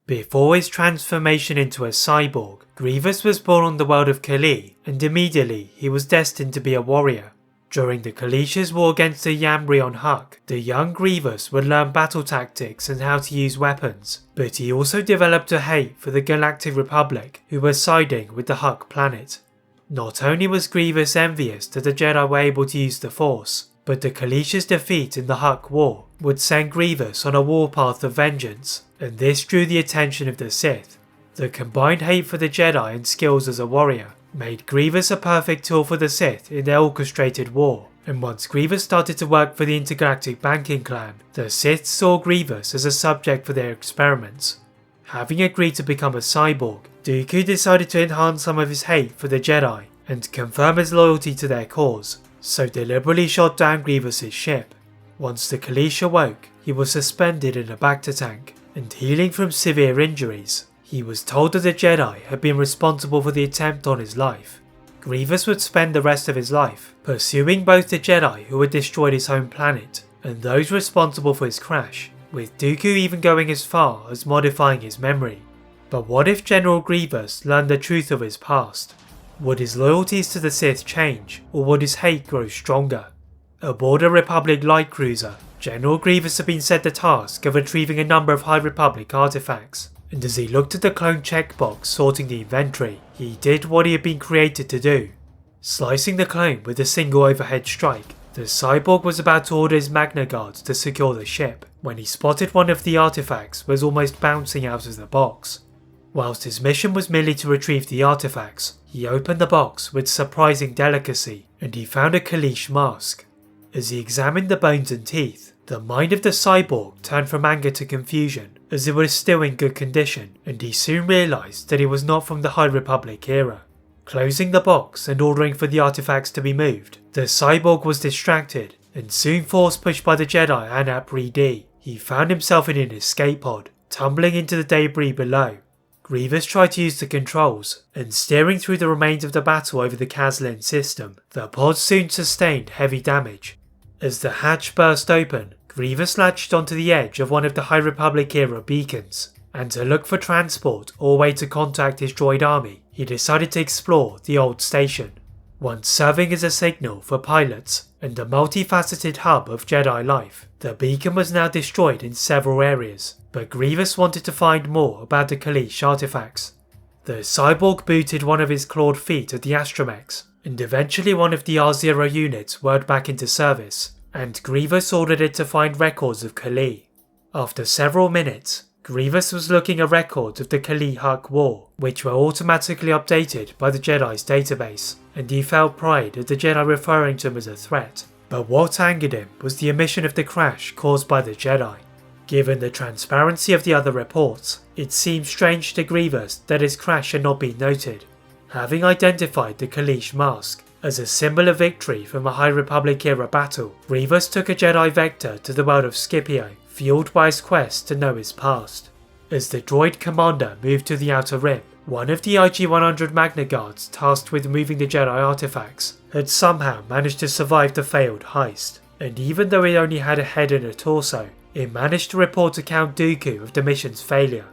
Before his transformation into a cyborg, Grievous was born on the world of Kaleesh, and immediately he was destined to be a warrior. During the Kaleesh's war against the Yambrion Huk, the young Grievous would learn battle tactics and how to use weapons, but he also developed a hate for the Galactic Republic, who were siding with the Huk planet. Not only was Grievous envious that the Jedi were able to use the Force, but the Kaleesh's defeat in the Huk War would send Grievous on a warpath of vengeance, and this drew the attention of the Sith. The combined hate for the Jedi and skills as a warrior made Grievous a perfect tool for the Sith in their orchestrated war, and once Grievous started to work for the Intergalactic Banking Clan, the Sith saw Grievous as a subject for their experiments. Having agreed to become a cyborg, Dooku decided to enhance some of his hate for the Jedi and confirm his loyalty to their cause, so deliberately shot down Grievous's ship. Once the Kaleesh awoke, he was suspended in a bacta tank and healing from severe injuries. He was told that the Jedi had been responsible for the attempt on his life. Grievous would spend the rest of his life pursuing both the Jedi who had destroyed his home planet and those responsible for his crash, with Dooku even going as far as modifying his memory. But what if General Grievous learned the truth of his past? Would his loyalties to the Sith change, or would his hate grow stronger? Aboard a Republic light cruiser, General Grievous had been set the task of retrieving a number of High Republic artifacts, and as he looked at the clone checkbox sorting the inventory, he did what he had been created to do. Slicing the clone with a single overhead strike, the cyborg was about to order his Magna Guards to secure the ship, when he spotted one of the artifacts was almost bouncing out of the box. Whilst his mission was merely to retrieve the artifacts, he opened the box with surprising delicacy, and he found a Kaleesh mask. As he examined the bones and teeth, the mind of the cyborg turned from anger to confusion, as it was still in good condition, and he soon realised that it was not from the High Republic era. Closing the box and ordering for the artifacts to be moved, the cyborg was distracted, and soon force pushed by the Jedi and Apri D, he found himself in an escape pod, tumbling into the debris below. Grievous tried to use the controls, and steering through the remains of the battle over the Kazlin system, the pod soon sustained heavy damage. As the hatch burst open, Grievous latched onto the edge of one of the High Republic era beacons, and to look for transport or way to contact his droid army, he decided to explore the old station. Once serving as a signal for pilots and a multifaceted hub of Jedi life, the beacon was now destroyed in several areas, but Grievous wanted to find more about the Kaleesh artifacts. The cyborg booted one of his clawed feet at the astromechs, and eventually one of the R0 units whirled back into service, and Grievous ordered it to find records of Kaleesh. After several minutes, Grievous was looking at records of the Kaleesh-Huk War, which were automatically updated by the Jedi's database, and he felt pride at the Jedi referring to him as a threat. But what angered him was the omission of the crash caused by the Jedi. Given the transparency of the other reports, it seemed strange to Grievous that his crash had not been noted. Having identified the Kaleesh mask as a symbol of victory from a High Republic era battle, Grievous took a Jedi vector to the world of Scipio, fueled by his quest to know his past. As the droid commander moved to the Outer Rim, one of the IG-100 Magna Guards tasked with moving the Jedi artifacts had somehow managed to survive the failed heist, and even though it only had a head and a torso, it managed to report to Count Dooku of the mission's failure.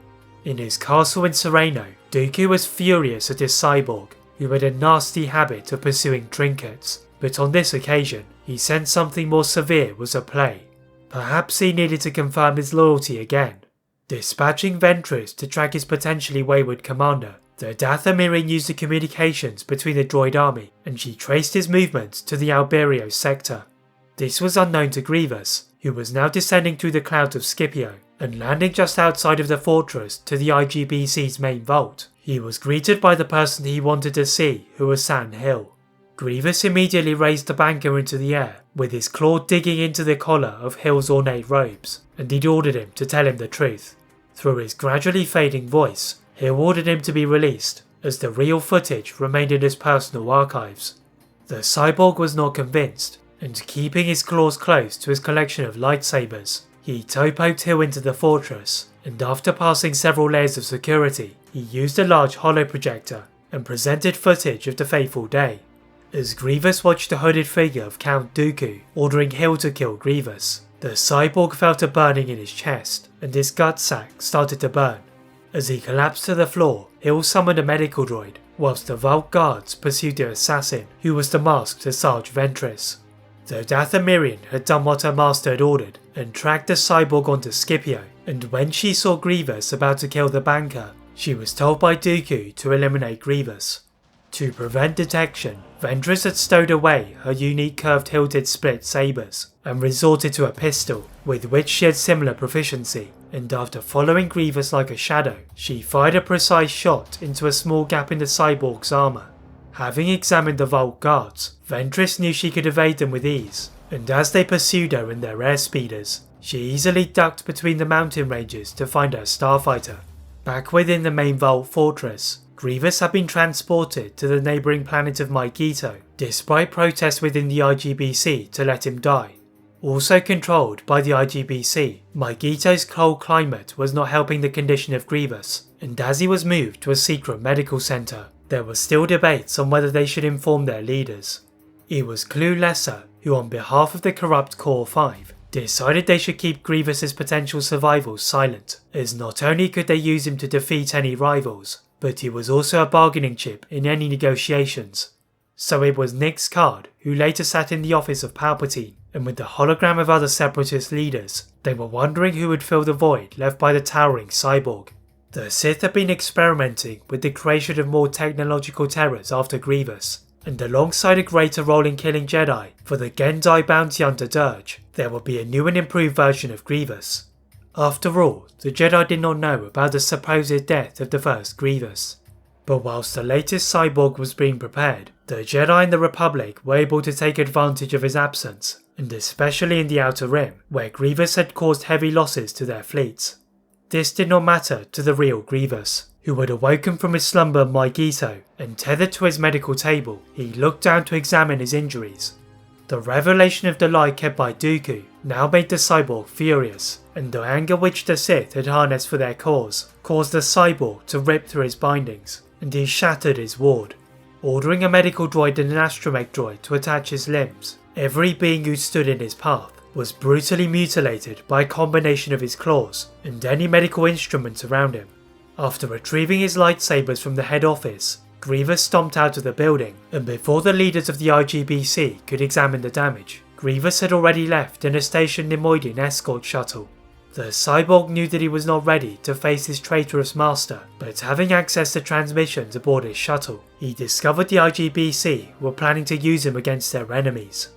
In his castle in Sereno, Dooku was furious at his cyborg, who had a nasty habit of pursuing trinkets, but on this occasion he sensed something more severe was at play. Perhaps he needed to confirm his loyalty again. Dispatching Ventress to track his potentially wayward commander, the Dathomir used the communications between the droid army, and she traced his movements to the Alberio sector. This was unknown to Grievous, who was now descending through the clouds of Scipio and landing just outside of the fortress to the IGBC's main vault. He was greeted by the person he wanted to see, who was San Hill. Grievous immediately raised the banker into the air, with his claw digging into the collar of Hill's ornate robes, and he'd ordered him to tell him the truth. Through his gradually fading voice, Hill ordered him to be released, as the real footage remained in his personal archives. The cyborg was not convinced, and keeping his claws close to his collection of lightsabers, he toe-poked Hill into the fortress, and after passing several layers of security, he used a large holoprojector and presented footage of the fateful day. As Grievous watched the hooded figure of Count Dooku ordering Hill to kill Grievous, the cyborg felt a burning in his chest, and his gut sac started to burn. As he collapsed to the floor, Hill summoned a medical droid, whilst the Vault guards pursued the assassin, who was masked as Sarge Ventress. The Dathomirian had done what her master had ordered and tracked the cyborg onto Scipio, and when she saw Grievous about to kill the banker, she was told by Dooku to eliminate Grievous. To prevent detection, Ventress had stowed away her unique curved hilted split sabers and resorted to a pistol with which she had similar proficiency, and after following Grievous like a shadow, she fired a precise shot into a small gap in the cyborg's armour. Having examined the Vault guards, Ventress knew she could evade them with ease, and as they pursued her in their airspeeders, she easily ducked between the mountain ranges to find her starfighter. Back within the main Vault fortress, Grievous had been transported to the neighbouring planet of Maigito, despite protests within the IGBC to let him die. Also controlled by the IGBC, Maigito's cold climate was not helping the condition of Grievous, and as he was moved to a secret medical centre, there were still debates on whether they should inform their leaders. It was Clue Lesser who, on behalf of the corrupt Core 5, decided they should keep Grievous's potential survival silent, as not only could they use him to defeat any rivals, but he was also a bargaining chip in any negotiations. So it was Nix Card who later sat in the office of Palpatine, and with the hologram of other separatist leaders, they were wondering who would fill the void left by the towering cyborg. The Sith had been experimenting with the creation of more technological terrors after Grievous, and alongside a greater role in killing Jedi for the Gendai bounty hunter Dirge, there would be a new and improved version of Grievous. After all, the Jedi did not know about the supposed death of the first Grievous. But whilst the latest cyborg was being prepared, the Jedi and the Republic were able to take advantage of his absence, and especially in the Outer Rim, where Grievous had caused heavy losses to their fleets. This did not matter to the real Grievous, who had awoken from his slumber in Maigito, and tethered to his medical table, he looked down to examine his injuries. The revelation of the lie kept by Dooku now made the cyborg furious, and the anger which the Sith had harnessed for their cause caused the cyborg to rip through his bindings, and he shattered his ward. Ordering a medical droid and an astromech droid to attach his limbs, every being who stood in his path was brutally mutilated by a combination of his claws and any medical instruments around him. After retrieving his lightsabers from the head office, Grievous stomped out of the building, and before the leaders of the IGBC could examine the damage, Grievous had already left in a stationed Nemoidian escort shuttle. The cyborg knew that he was not ready to face his traitorous master, but having access to transmissions aboard his shuttle, he discovered the IGBC were planning to use him against their enemies.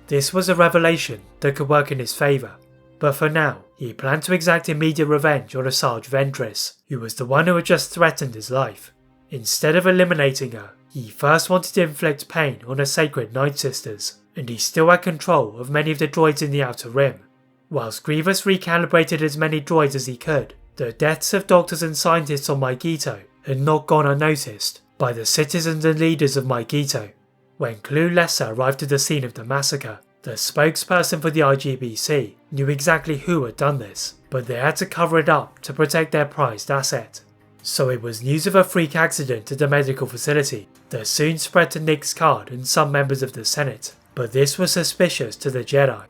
This was a revelation that could work in his favour, but for now, he planned to exact immediate revenge on Sarge Ventress, who was the one who had just threatened his life. Instead of eliminating her, he first wanted to inflict pain on her sacred Night Sisters, and he still had control of many of the droids in the Outer Rim. Whilst Grievous recalibrated as many droids as he could, the deaths of doctors and scientists on Maigito had not gone unnoticed by the citizens and leaders of Maigito. When Clue Lesser arrived at the scene of the massacre, the spokesperson for the IGBC knew exactly who had done this, but they had to cover it up to protect their prized asset. So it was news of a freak accident at the medical facility that soon spread to Nix Card and some members of the Senate, but this was suspicious to the Jedi.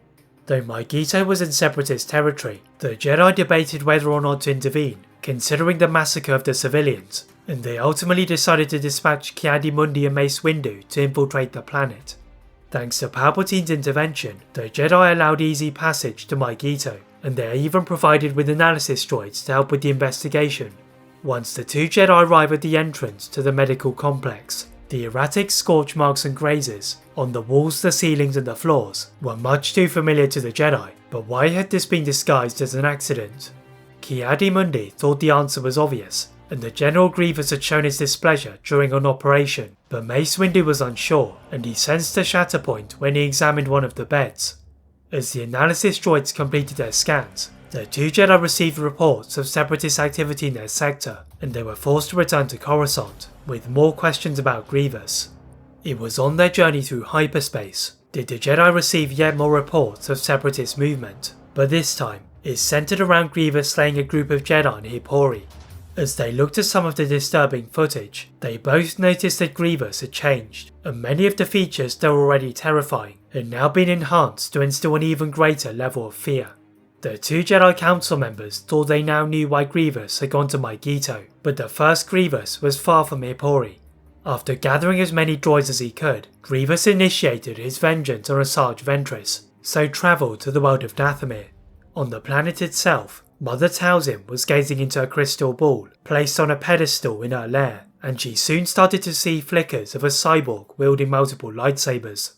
Though Maigito was in separatist territory, the Jedi debated whether or not to intervene, considering the massacre of the civilians, and they ultimately decided to dispatch Ki-Adi-Mundi and Mace Windu to infiltrate the planet. Thanks to Palpatine's intervention, the Jedi allowed easy passage to Maigito, and they are even provided with analysis droids to help with the investigation. Once the two Jedi arrive at the entrance to the medical complex, the erratic scorch marks and grazes on the walls, the ceilings and the floors were much too familiar to the Jedi, but why had this been disguised as an accident? Ki-Adi-Mundi thought the answer was obvious, and the General Grievous had shown his displeasure during an operation, but Mace Windu was unsure, and he sensed a shatter point when he examined one of the beds. As the analysis droids completed their scans, the two Jedi received reports of separatist activity in their sector, and they were forced to return to Coruscant, with more questions about Grievous. It was on their journey through hyperspace did the Jedi receive yet more reports of separatist movement, but this time it centered around Grievous slaying a group of Jedi in Hippori. As they looked at some of the disturbing footage, they both noticed that Grievous had changed, and many of the features that were already terrifying had now been enhanced to instill an even greater level of fear. The two Jedi Council members thought they now knew why Grievous had gone to Maigito, but the first Grievous was far from Hippori. After gathering as many droids as he could, Grievous initiated his vengeance on Asajj Ventress, so travelled to the world of Dathomir. On the planet itself, Mother Talzin was gazing into a crystal ball placed on a pedestal in her lair, and she soon started to see flickers of a cyborg wielding multiple lightsabers.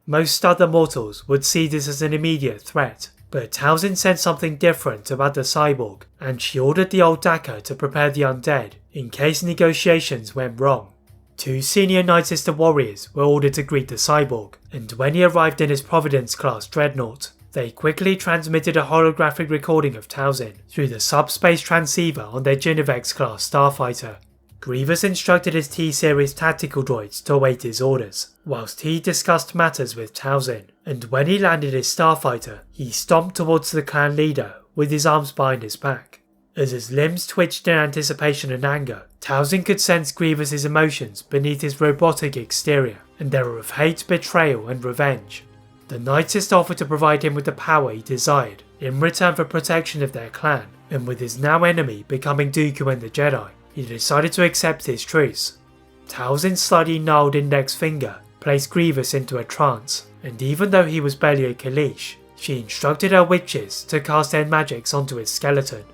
Most other mortals would see this as an immediate threat, but Talzin said something different about the cyborg, and she ordered the old Daka to prepare the undead in case negotiations went wrong. Two senior Night Sister warriors were ordered to greet the cyborg, and when he arrived in his Providence-class dreadnought, they quickly transmitted a holographic recording of Talzin through the subspace transceiver on their Genevex-class starfighter. Grievous instructed his T-Series tactical droids to await his orders, whilst he discussed matters with Talzin, and when he landed his starfighter, he stomped towards the clan leader with his arms behind his back. As his limbs twitched in anticipation and anger, Talzin could sense Grievous's emotions beneath his robotic exterior, and they were of hate, betrayal and revenge. The Night Sister offered to provide him with the power he desired, in return for protection of their clan, and with his now enemy becoming Dooku and the Jedi, he decided to accept his truce. Talzin's slightly gnarled index finger placed Grievous into a trance, and even though he was barely a Kaleesh, she instructed her witches to cast their magics onto his skeleton.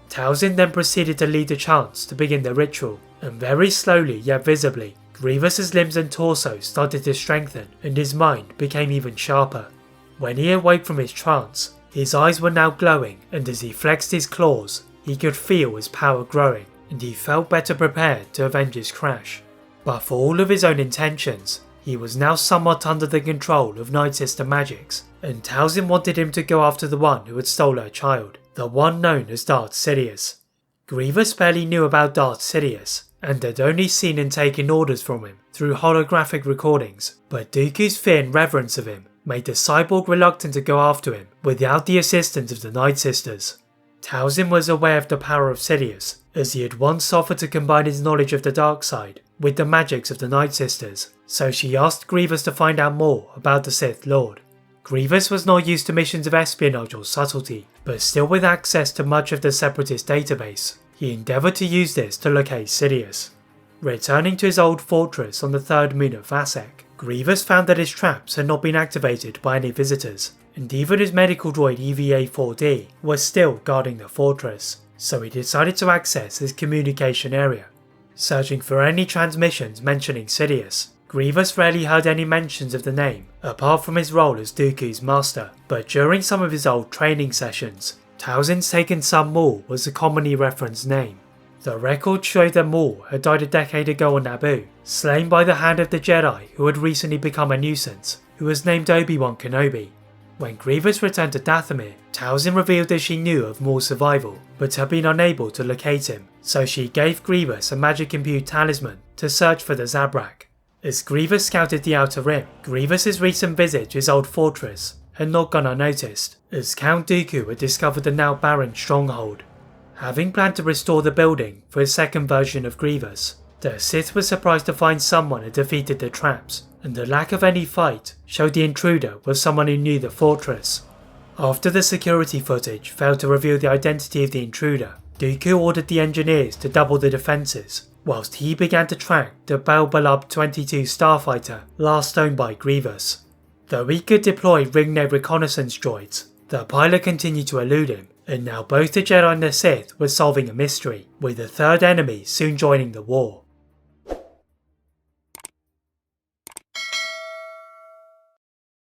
Talzin then proceeded to lead the chants to begin the ritual, and very slowly yet visibly, Grievous's limbs and torso started to strengthen and his mind became even sharper. When he awoke from his trance, his eyes were now glowing, and as he flexed his claws, he could feel his power growing, and he felt better prepared to avenge his crash. But for all of his own intentions, he was now somewhat under the control of Night Sister magics, and Talzin wanted him to go after the one who had stole her child, the one known as Darth Sidious. Grievous barely knew about Darth Sidious, and had only seen and taken orders from him through holographic recordings, but Dooku's fear and reverence of him made the cyborg reluctant to go after him without the assistance of the Night Sisters. Talzin was aware of the power of Sidious, as he had once offered to combine his knowledge of the dark side with the magics of the Night Sisters, so she asked Grievous to find out more about the Sith Lord. Grievous was not used to missions of espionage or subtlety, but still with access to much of the Separatist database, he endeavoured to use this to locate Sidious. Returning to his old fortress on the third moon of Vasek, Grievous found that his traps had not been activated by any visitors, and even his medical droid EVA-4D was still guarding the fortress, so he decided to access his communication area. Searching for any transmissions mentioning Sidious, Grievous rarely heard any mentions of the name, apart from his role as Dooku's master, but during some of his old training sessions, Talzin's taken son Maul was a commonly referenced name. The records showed that Maul had died a decade ago on Naboo, slain by the hand of the Jedi who had recently become a nuisance, who was named Obi-Wan Kenobi. When Grievous returned to Dathomir, Talzin revealed that she knew of Maul's survival, but had been unable to locate him, so she gave Grievous a magic-imbued talisman to search for the Zabrak. As Grievous scouted the Outer Rim, Grievous's recent visit to his old fortress had not gone unnoticed, as Count Dooku had discovered the now barren stronghold. Having planned to restore the building for his second version of Grievous, the Sith was surprised to find someone had defeated the traps, and the lack of any fight showed the intruder was someone who knew the fortress. After the security footage failed to reveal the identity of the intruder, Dooku ordered the engineers to double the defences, whilst he began to track the well-beloved 22 starfighter last owned by Grievous. Though he could deploy ring-neck reconnaissance droids, the pilot continued to elude him, and now both the Jedi and the Sith were solving a mystery, with the third enemy soon joining the war.